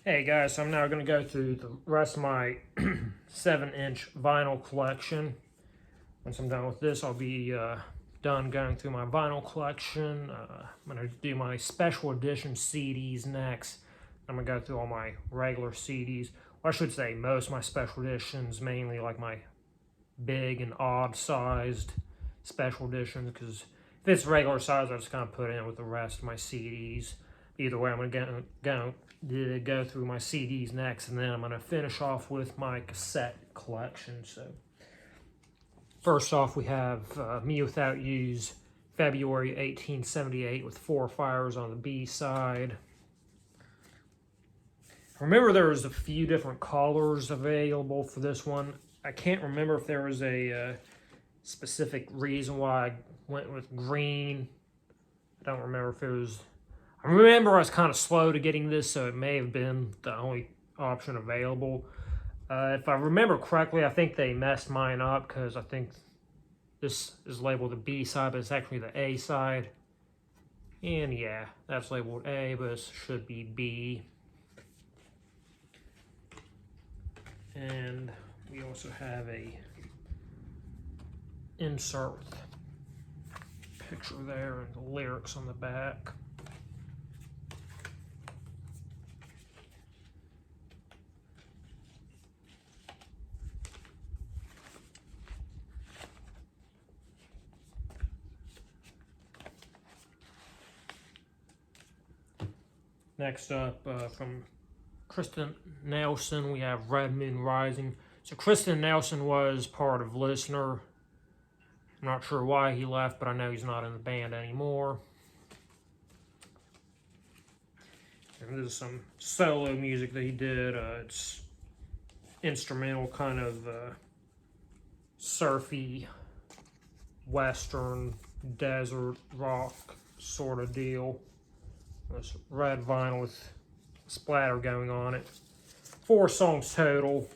Hey guys, so I'm now going to go through the rest of my 7-inch vinyl collection. Once I'm done with this, I'll be done going through my vinyl collection. I'm going to do my special edition CDs next. I'm going to go through all my regular CDs. Or I should say most of my special editions, mainly like my big and odd sized special editions, because if it's regular size, I just kind of put it in with the rest of my CDs. Either way, I'm going to go through my CDs next, and then I'm going to finish off with my cassette collection. So first off, we have Mewithoutyou's February 1878 with 4 Fires on the B-side. Remember, there was a few different colors available for this one. I can't remember if there was a specific reason why I went with green. I don't remember if it was... I remember I was kind of slow to getting this, so it may have been the only option available. If I remember correctly, I think they messed mine up because I think this is labeled the B side, but it's actually the A side. And yeah, that's labeled A, but it should be B. And we also have a insert with picture there and the lyrics on the back. Next up, from Kristen Nelson, we have Red Moon Rising. So Kristen Nelson was part of Listener. I'm not sure why he left, but I know he's not in the band anymore. And this is some solo music that he did. It's instrumental, kind of surfy, western, desert rock sort of deal. This red vinyl with splatter going on it. 4 songs total.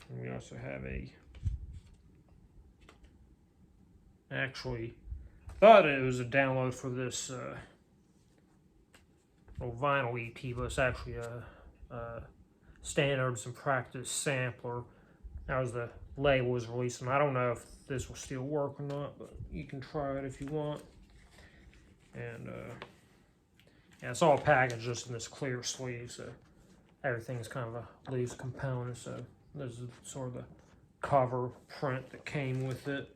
And we also have actually thought it was a download for this little vinyl EP, but it's actually a standards and practice sampler. That was the label was released, and I don't know if this will still work or not, but you can try it if you want. And yeah, it's all packaged just in this clear sleeve, so everything's kind of a loose component. So this is sort of the cover print that came with it.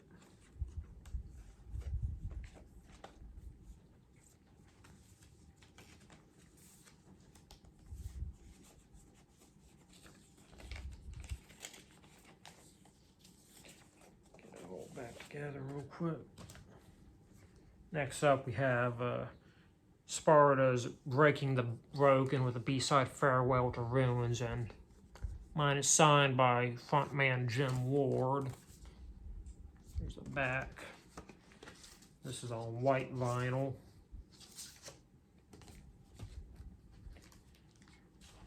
Get it all back together real quick. Next up, we have Sparta's Breaking the Broken with a B-side Farewell to Ruins, and mine is signed by frontman Jim Ward. Here's the back. This is on white vinyl.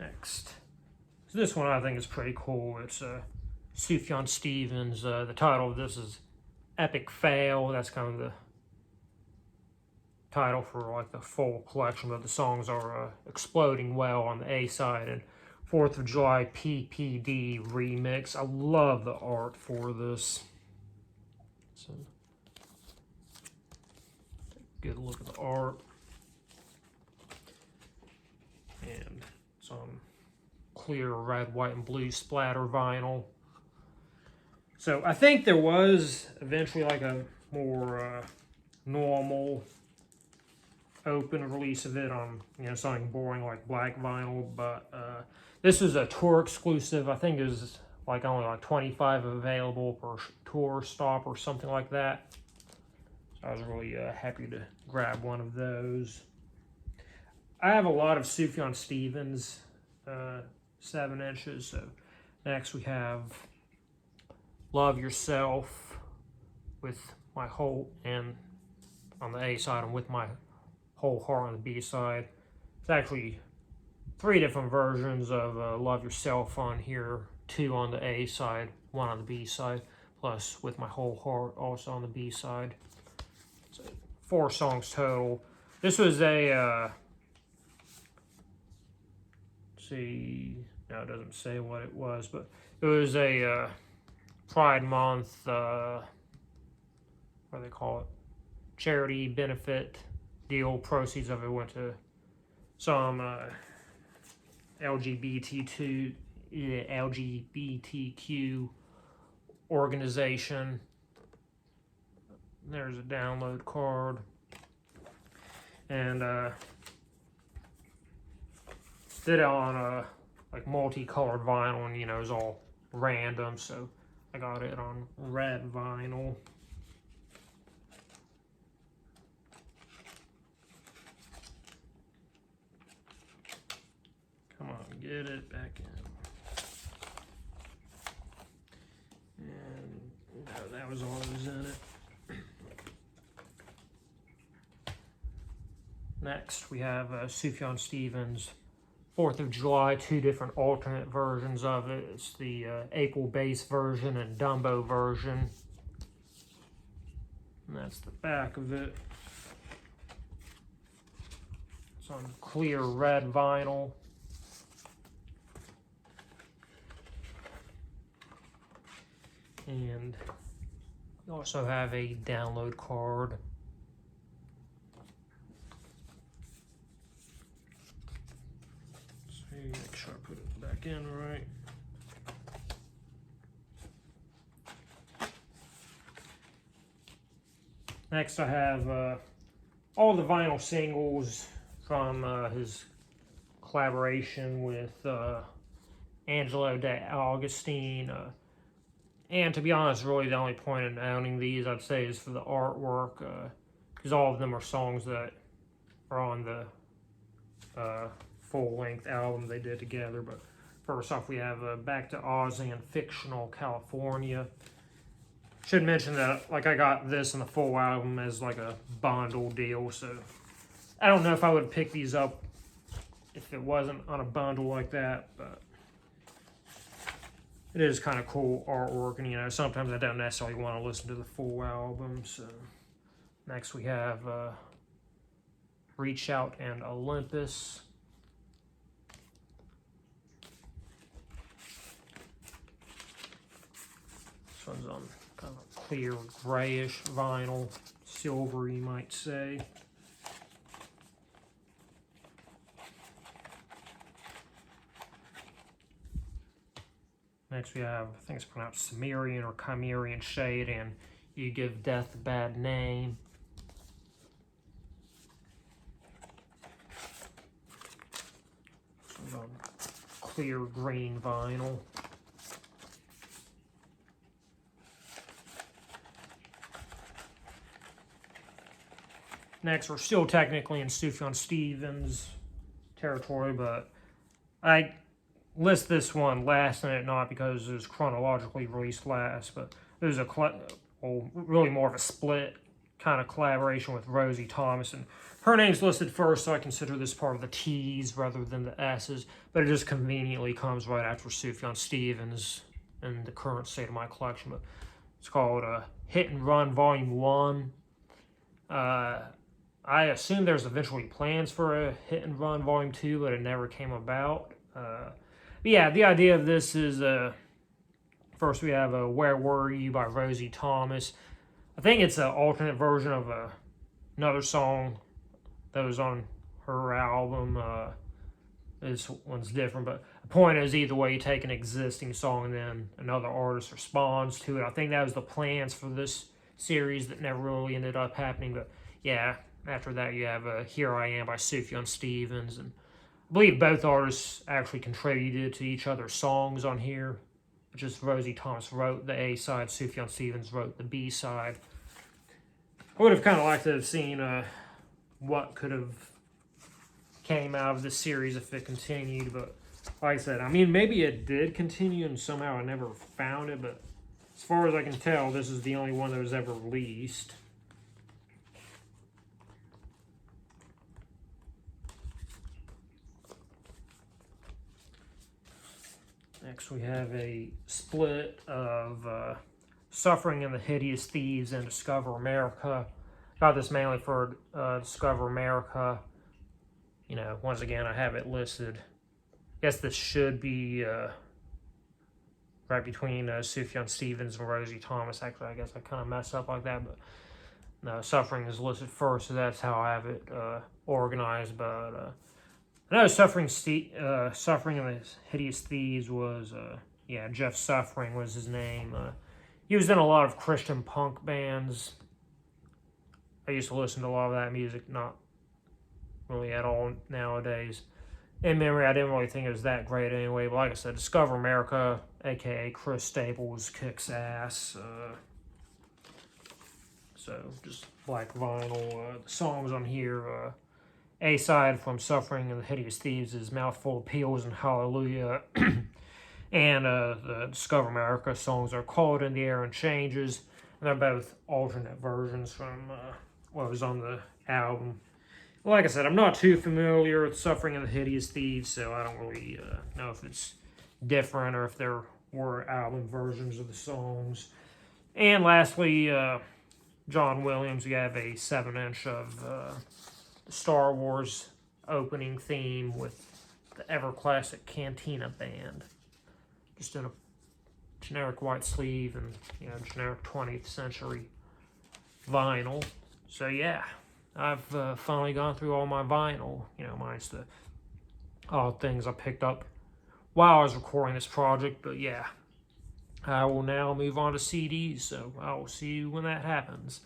Next. So this one I think is pretty cool. It's Sufjan Stevens. The title of this is Epic Fail. That's kind of the title for like the full collection, but the songs are Exploding Well on the A side and 4th of July PPD remix. I love the art for this. So take a good look at the art. And it's on clear red, white, and blue splatter vinyl. So I think there was eventually like a more normal open release of it on, you know, something boring like black vinyl, but this is a tour exclusive. I think it was like only like 25 available per tour stop or something like that. So I was really happy to grab one of those. I have a lot of Sufjan Stevens 7 inches. So next we have Love Yourself with my whole, and on the A side and with my whole heart on the B side. It's actually 3 different versions of Love Yourself on here. 2 on the A side, 1 on the B side, plus With My Whole Heart also on the B side. So 4 songs total. This was a See, no, it doesn't say what it was, but it was a Pride Month, what do they call it? Charity benefit deal. Proceeds of it went to some LGBTQ organization. There's a download card. And did it on like multicolored vinyl, and you know, it was all random, so I got it on red vinyl. Come on, get it back in. And no, that was all that was in it. Next, we have Sufjan Stevens' 4th of July, 2 different alternate versions of it. It's the April bass version and Dumbo version. And that's the back of it. It's on clear red vinyl. And you also have a download card. Make sure I put it back in right. Next, I have all the vinyl singles from his collaboration with Angelo De Augustine. And to be honest, really the only point in owning these, I'd say, is for the artwork, because all of them are songs that are on the full-length album they did together. But first off, we have Back to Oz and Fictional California. Should mention that, like, I got this in the full album as like a bundle deal, so I don't know if I would pick these up if it wasn't on a bundle like that, but it is kind of cool artwork, and you know, sometimes I don't necessarily want to listen to the full album. So next we have Reach Out and Olympus. This one's on kind of clear grayish vinyl, silver you might say. Next we have, I think it's pronounced Cimmerian or Chimerian Shade, and You Give Death a Bad Name. This one's on clear green vinyl. Next, we're still technically in Sufjan Stevens territory, but I list this one last and it not because it was chronologically released last, but there's really more of a split kind of collaboration with Rosie Thomas, and her name's listed first, so I consider this part of the T's rather than the S's, but it just conveniently comes right after Sufjan Stevens in the current state of my collection. But it's called Hit and Run Volume 1. I assume there's eventually plans for a Hit and Run Volume 2, but it never came about. But yeah, the idea of this is, first we have Where Were You by Rosie Thomas. I think it's an alternate version of another song that was on her album. This one's different, but the point is, either way, you take an existing song and then another artist responds to it. I think that was the plans for this series that never really ended up happening, but yeah, after that you have Here I Am by Sufjan Stevens, and I believe both artists actually contributed to each other's songs on here. Just Rosie Thomas wrote the A side, Sufjan Stevens wrote the B side. I would have kind of liked to have seen what could have came out of this series if it continued, but like I said, I mean, maybe it did continue and somehow I never found it, but as far as I can tell, this is the only one that was ever released. Next, we have a split of Suffering and the Hideous Thieves and Discover America. Got this mainly for Discover America. You know, once again, I have it listed. guess this should be right between Sufjan Stevens and Rosie Thomas. Actually, I guess I kind of messed up like that, but no, Suffering is listed first, so that's how I have it organized. But I know Suffering and the Hideous Thieves was, yeah, Jeff Suffering was his name. He was in a lot of Christian punk bands. I used to listen to a lot of that music, not really at all nowadays. In memory, I didn't really think it was that great anyway, but like I said, Discover America, aka Chris Staples, kicks ass. So, just black vinyl. The songs on here, A-side from Suffering and the Hideous Thieves is Mouthful of Pills and Hallelujah. And the Discover America songs are Called in the Air and Changes. And they're both alternate versions from what was on the album. Like I said, I'm not too familiar with Suffering and the Hideous Thieves, so I don't really know if it's different or if there were album versions of the songs. And lastly, John Williams, we have a 7-inch of the Star Wars opening theme with the ever-classic Cantina Band. Just in a generic white sleeve and, you know, generic 20th century vinyl. So, yeah. I've finally gone through all my vinyl, you know, minus the odd things I picked up while I was recording this project, but yeah, I will now move on to CDs, so I will see you when that happens.